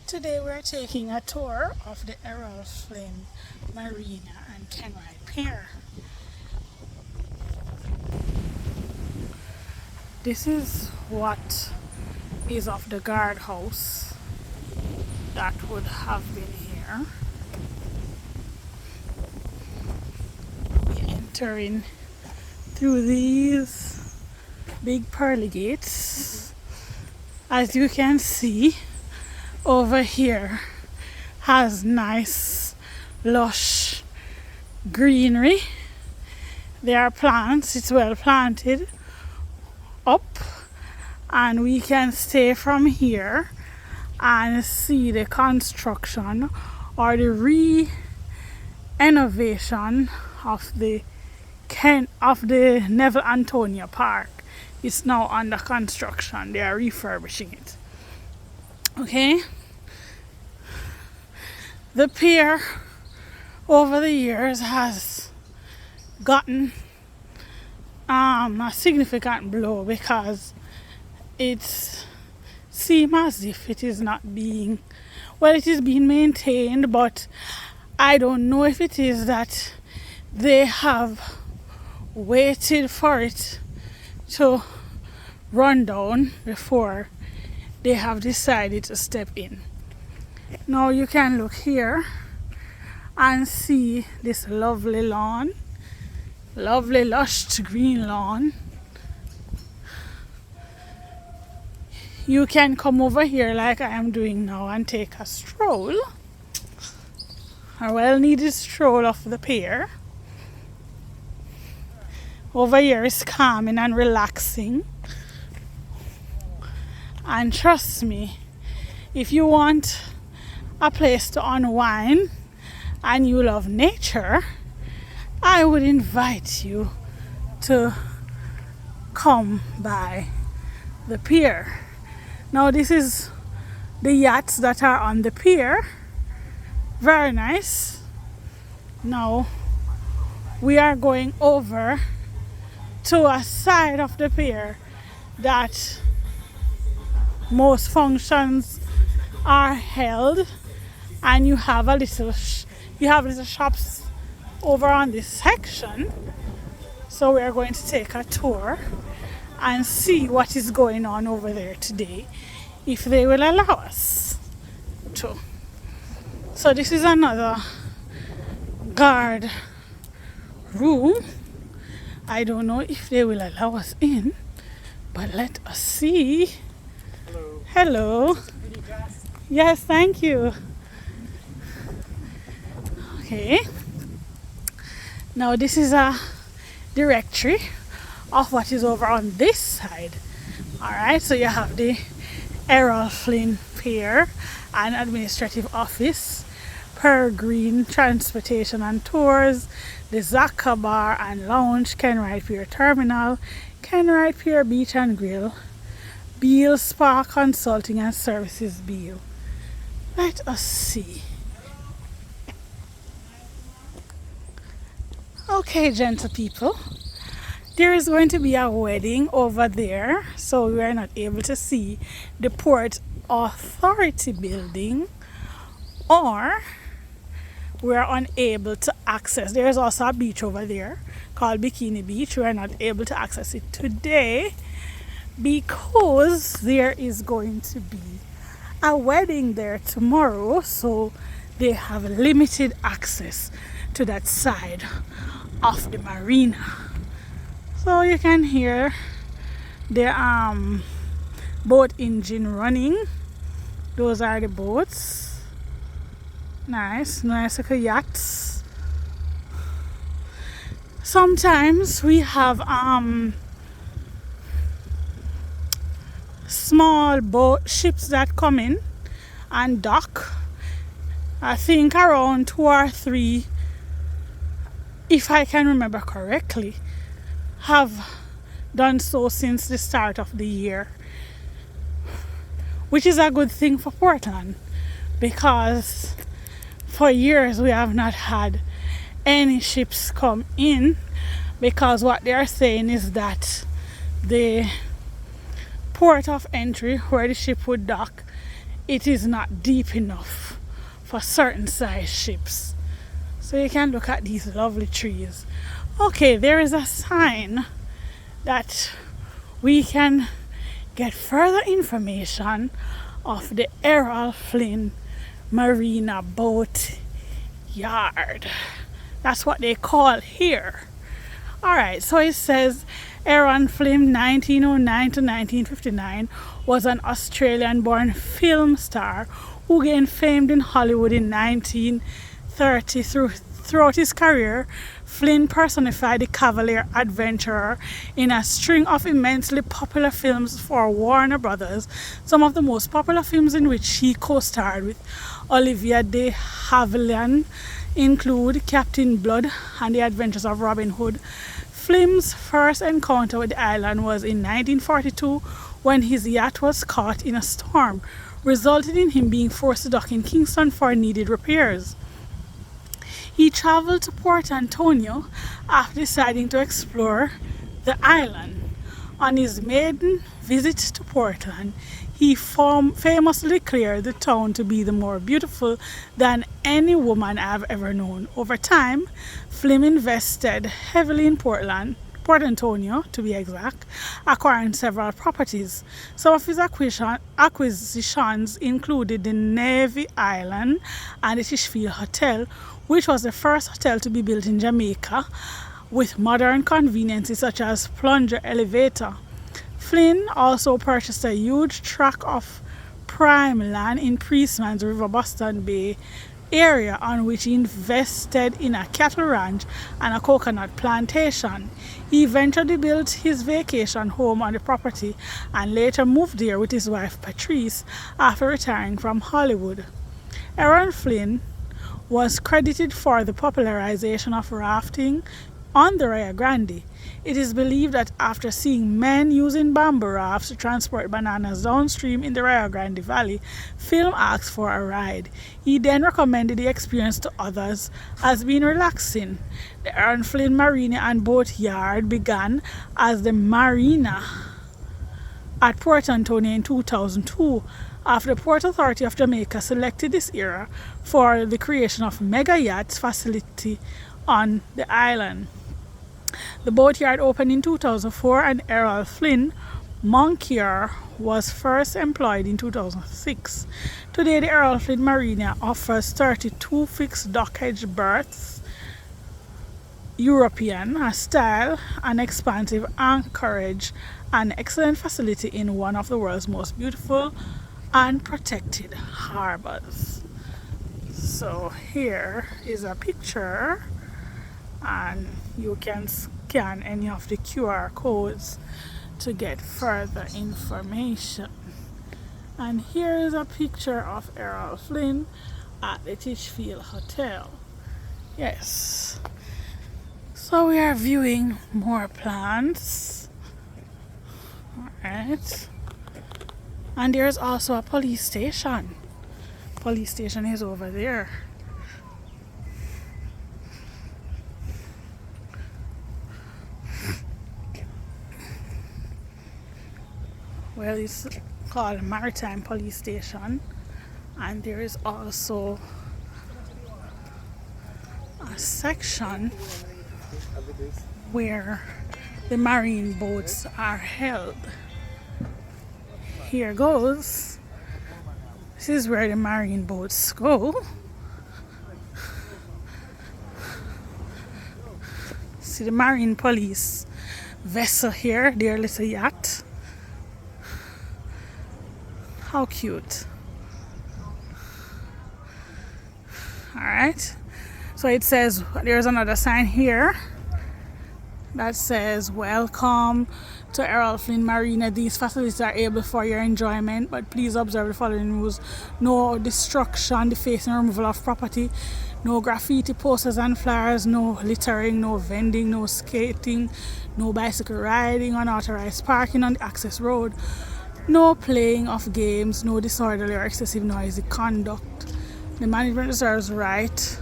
Today we're taking a tour of the Errol, Flynn, Marina and Wright Pier. This is what is of the guardhouse that would have been here. We're entering through these big pearly gates. As you can see, over here has nice lush greenery. There are plants, it's well planted up, and we can stay from here and see the construction or the re-innovation of the Neville Antonia Park. It's now under construction. They are refurbishing it. Okay, the pier over the years has gotten a significant blow because it seems as if it is not being, well, it is being maintained, but I don't know if it is that they have waited for it to run down before they have decided to step in. Now you can look here and see this lovely lawn, lovely lush green lawn. You can come over here like I am doing now and take a stroll, a well needed stroll off the pier. Over here is calming and relaxing. And trust me, if you want a place to unwind and you love nature, I would invite you to come by the pier. Now this is the yachts that are on the pier. Very nice. Now we are going over to a side of the pier that most functions are held, and you have little shops over on this section. So we are going to take a tour and see what is going on over there today, if they will allow us to. So this is another guard room. I don't know if they will allow us in, but let us see. Hello. Yes, thank you. Okay. Now this is a directory of what is over on this side. Alright, so you have the Errol Flynn Pier and Administrative Office, Peregrine Transportation and Tours, the Zaka Bar and Lounge, Wright Pier Terminal, Wright Pier Beach and Grill, Beal Spa Consulting and Services Beal. Let us see. Okay, gentle people, there is going to be a wedding over there, so we are not able to see the Port Authority building, or we are unable to access. There is also a beach over there called Bikini Beach. We are not able to access it today because there is going to be a wedding there tomorrow, so they have limited access to that side of the marina. So you can hear the boat engine running. Those are the boats. Nice little yachts. Sometimes we have small boat ships that come in and dock. I think around 2 or 3, if I can remember correctly, have done so since the start of the year, which is a good thing for Portland, because for years we have not had any ships come in, because what they are saying is that the port of entry where the ship would dock it is not deep enough for certain size ships. So you can look at these lovely trees. Okay, there is a sign that we can get further information of the Errol Flynn Marina boat yard. That's what they call here. Alright, so it says Errol Flynn, 1909 to 1959, was an Australian-born film star who gained fame in Hollywood in 1930. Throughout his career, Flynn personified the cavalier adventurer in a string of immensely popular films for Warner Brothers. Some of the most popular films in which he co-starred with Olivia de Havilland include Captain Blood and The Adventures of Robin Hood. Flynn's first encounter with the island was in 1942 when his yacht was caught in a storm, resulting in him being forced to dock in Kingston for needed repairs. He traveled to Port Antonio after deciding to explore the island. On his maiden visit to Portland, he famously declared the town to be the more beautiful than any woman I've ever known. Over time, Flynn invested heavily in Port Antonio to be exact, acquiring several properties. Some of his acquisitions included the Navy Island and the Tishfield Hotel, which was the first hotel to be built in Jamaica with modern conveniences such as plunger elevator. Flynn also purchased a huge tract of prime land in Priestman's River Boston Bay area, on which he invested in a cattle ranch and a coconut plantation. He eventually built his vacation home on the property and later moved there with his wife Patrice after retiring from Hollywood. Errol Flynn was credited for the popularization of rafting on the Rio Grande. It is believed that after seeing men using bamboo rafts to transport bananas downstream in the Rio Grande Valley, Flynn asked for a ride. He then recommended the experience to others as being relaxing. The Errol Flynn Marina and Boat Yard began as the Marina at Port Antonio in 2002, after the Port Authority of Jamaica selected this era for the creation of mega yachts facility on the island. The boatyard opened in 2004 and Errol Flynn Monkier was first employed in 2006. Today, the Errol Flynn Marina offers 32 fixed dockage berths, European style, and expansive anchorage, an excellent facility in one of the world's most beautiful and protected harbors. So here is a picture, and you can scan any of the QR codes to get further information. And here is a picture of Errol Flynn at the Tishfield Hotel. Yes, so we are viewing more plants. Alright, and there's also a police station. Police station is over there. Well, it's called Maritime Police Station, and there is also a section where the marine boats are held. Here goes. This is where the marine boats go. See the marine police vessel here, their little yacht. How cute. Alright, so it says, there's another sign here that says, welcome to Errol Flynn Marina. These facilities are able for your enjoyment, but please observe the following rules. No destruction, defacing, removal of property, no graffiti, posters and flyers, no littering, no vending, no skating, no bicycle riding, unauthorized parking on the access road, no playing of games, no disorderly or excessive noisy conduct. The management reserves right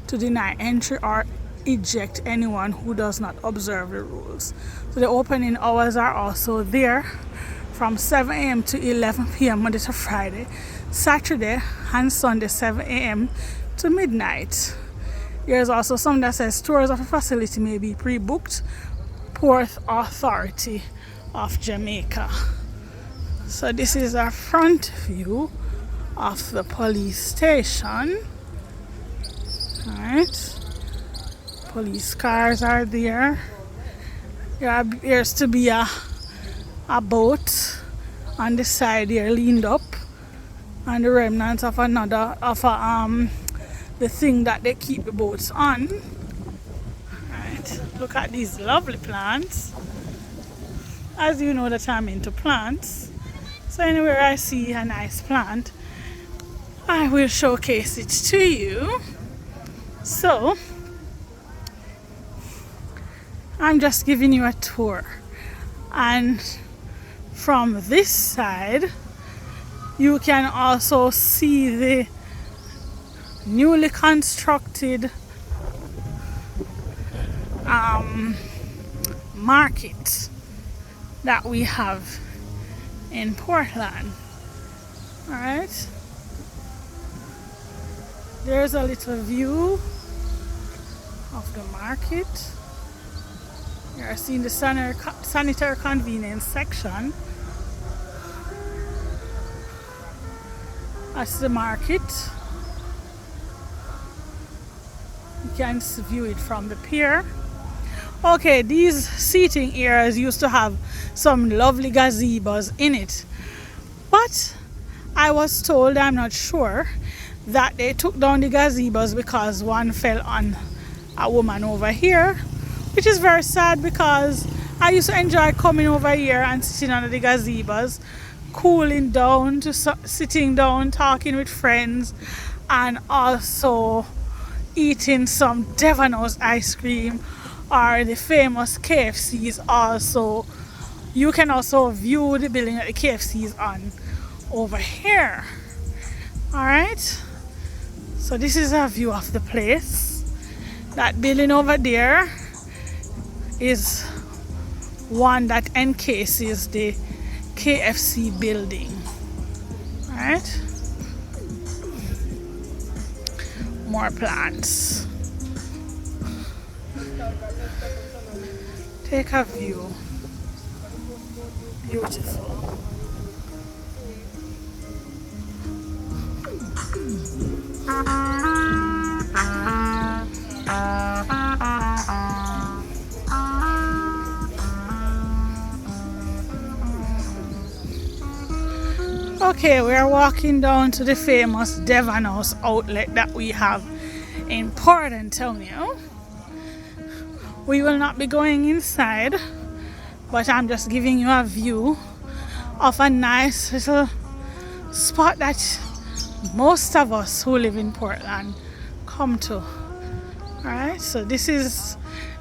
to deny entry or eject anyone who does not observe the rules. So the opening hours are also there from 7 a.m. to 11 p.m. Monday to Friday, Saturday and Sunday 7 a.m. to midnight. There's also some that says tours of the facility may be pre-booked. Port Authority of Jamaica. So this is our front view of the police station. Alright. Police cars are there. There appears to be a boat on the side here leaned up, and the remnants of the thing that they keep the boats on. Right, look at these lovely plants. As you know that I'm into plants, so anywhere I see a nice plant, I will showcase it to you. So I'm just giving you a tour, and from this side you can also see the newly constructed market that we have in Portland. All right, there's a little view of the market. You are seeing the sanitary convenience section. That's the market. You can view it from the pier. Okay, these seating areas used to have some lovely gazebos in it, but I was told, I'm not sure, that they took down the gazebos because one fell on a woman over here, which is very sad because I used to enjoy coming over here and sitting under the gazebos, cooling down, sitting down, talking with friends, and also eating some Devanos ice cream or the famous KFCs. Also, you can also view the building that the KFC is on over here. All right, so this is a view of the place. That building over there is one that encases the KFC building. All right, more plants. Take a view. Beautiful. Okay, we are walking down to the famous Devanos outlet that we have in Port Antonio. We will not be going inside, but I'm just giving you a view of a nice little spot that most of us who live in Portland come to. Alright, so this is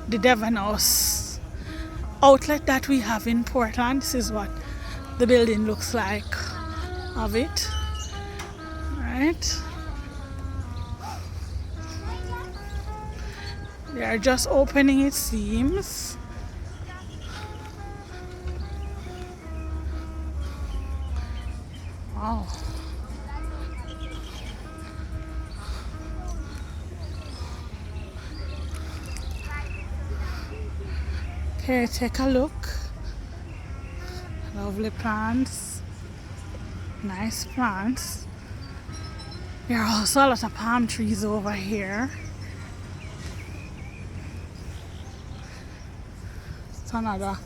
the Devanos outlet that we have in Portland. This is what the building looks like of it. Alright, they are just opening, it seems. Wow. Okay, take a look. Lovely plants. Nice plants. There are also a lot of palm trees over here. It's another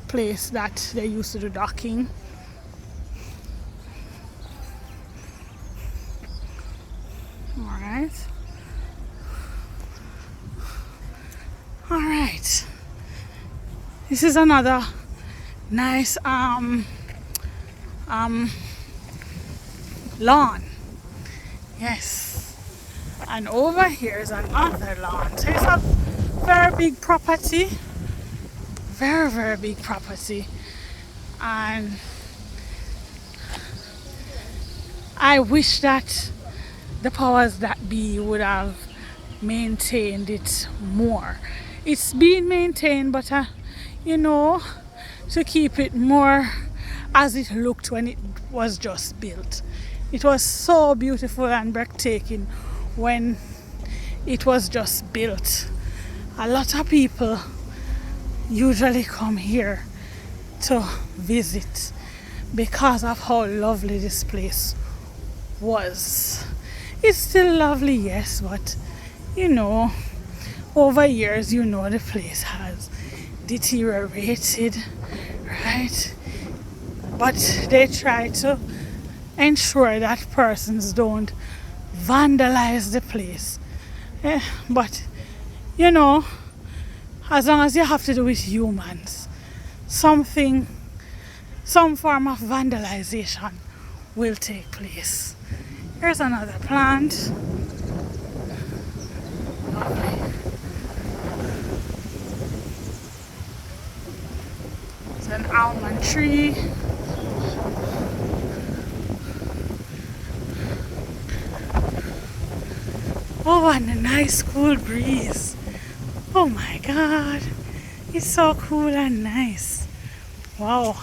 place that they used to do docking. Alright. Alright. This is another nice lawn. Yes. And over here is another lawn. So it's a very big property. Very, very big property. And I wish that the powers that be would have maintained it more. It's being maintained, but you know, to keep it more as it looked when it was just built. It was so beautiful and breathtaking when it was just built. A lot of people usually come here to visit because of how lovely this place was. It's still lovely, yes, but you know, over years, you know, the place has deteriorated, right? But they try to ensure that persons don't vandalize the place. But you know, as long as you have to do with humans, some form of vandalization will take place. Here's another plant. Lovely. It's an almond tree. Oh, and a nice cool breeze. Oh my God, it's so cool and nice. Wow,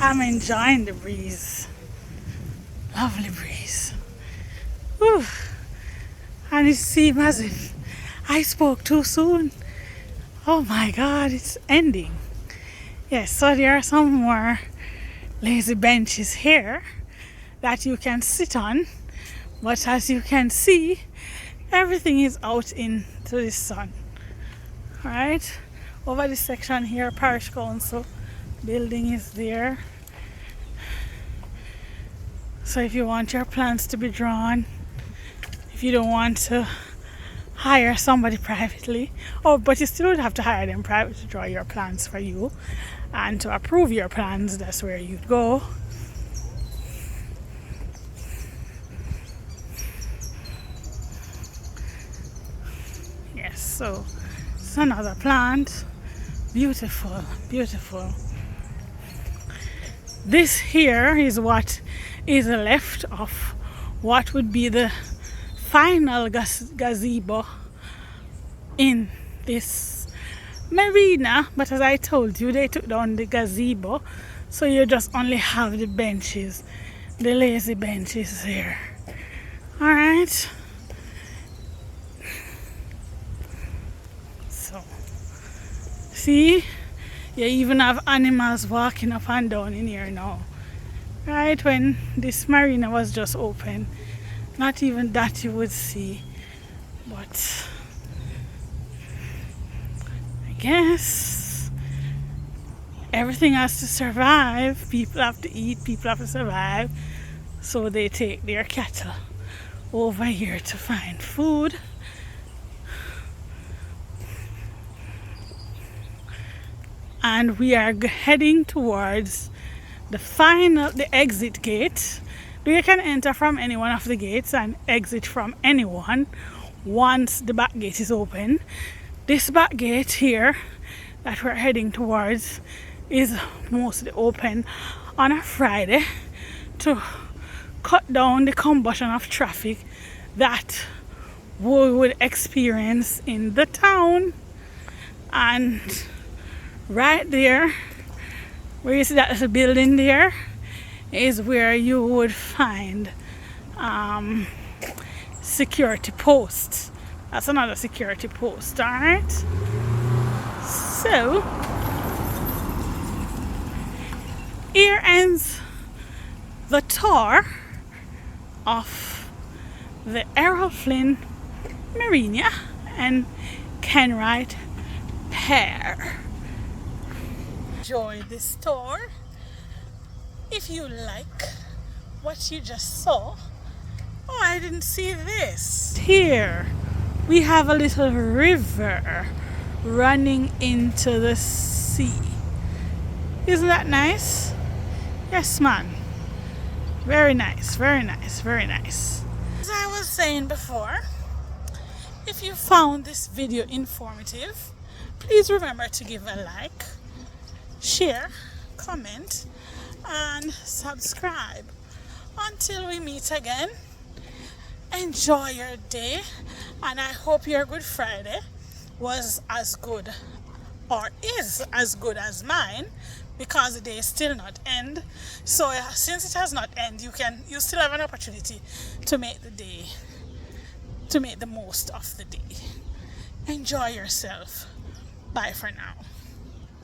I'm enjoying the breeze. Lovely breeze. Whew. And it seems as if I spoke too soon. Oh my God, it's ending. Yes, so there are some more lazy benches here that you can sit on. But as you can see, everything is out into the sun. Alright, over this section here, Parish Council building is there. So if you want your plans to be drawn, if you don't want to hire somebody privately, but you still would have to hire them private to draw your plans for you and to approve your plans, that's where you'd go. Yes, so it's another plant. Beautiful, beautiful. This here is what is left of what would be the final gazebo in this marina, but as I told you, they took down the gazebo, so you just only have the benches, the lazy benches there. All right, so see, you even have animals walking up and down in here now. Right, when this marina was just open, not even that you would see, but I guess everything has to survive. People have to eat, people have to survive, so they take their cattle over here to find food. And we are heading towards the exit gate. You can enter from any one of the gates and exit from anyone once the back gate is open. This back gate here that we're heading towards is mostly open on a Friday to cut down the combustion of traffic that we would experience in the town. And right there, where you see that little building there, is where you would find security posts. That's another security post, alright? So here ends the tour of the Errol, Flynn, Marina and Wright Pier. Enjoy this tour. If you like what you just saw, oh, I didn't see this. Here we have a little river running into the sea. Isn't that nice? Yes, man. Very nice, very nice, very nice. As I was saying before, if you found this video informative, please remember to give a like, share, comment, and subscribe. Until we meet again, enjoy your day, and I hope your Good Friday was as good or is as good as mine, because the day is still not end. So since it has not end, you still have an opportunity to make the most of the day. Enjoy yourself. Bye for now.